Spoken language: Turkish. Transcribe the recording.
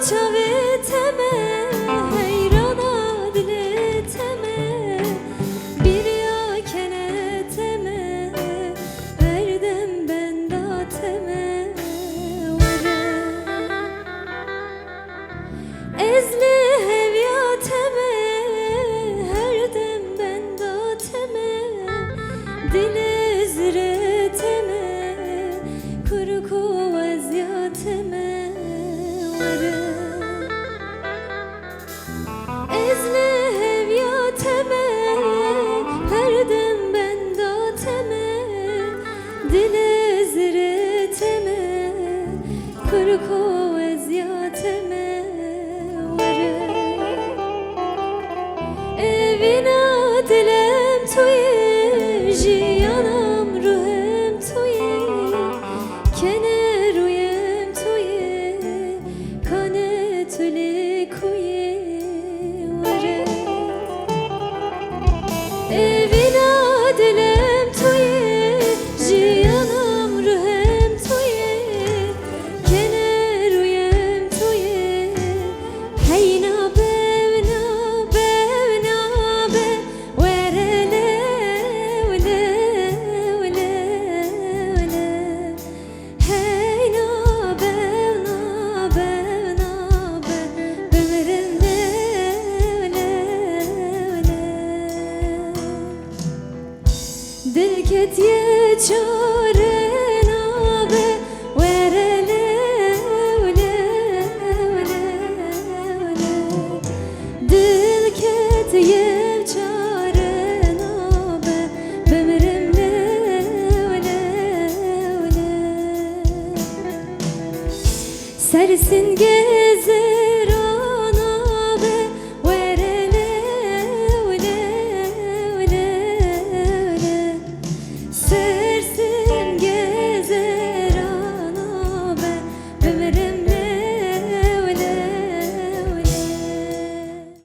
çaveteme, heyrana dileteme, bir ya keneteme, erdem ben dateme vare. Ezli hevyateme, herdem ben dateme, dile zreteme, kurku vaziyateme vare. Ezli hevyateme, herdem ben dateme, dile zreteme, kurku vaziyateme vare. Evina dilem tuye, jiyanam ruhem tuye, kene ruyem tuye, kane tüle kuye vare. Evina dilem tuye, jiyanam ruhem tuye, kene ruyem tuye, heyna bevna bevna be, verele vele vele vele, heyna bevna bevna be, bemerinde vele vele. Dil ketiye çare nabe, verele vele vele vele. Dil ketiye çare nabe, bemerimle vele vele. Sersin geze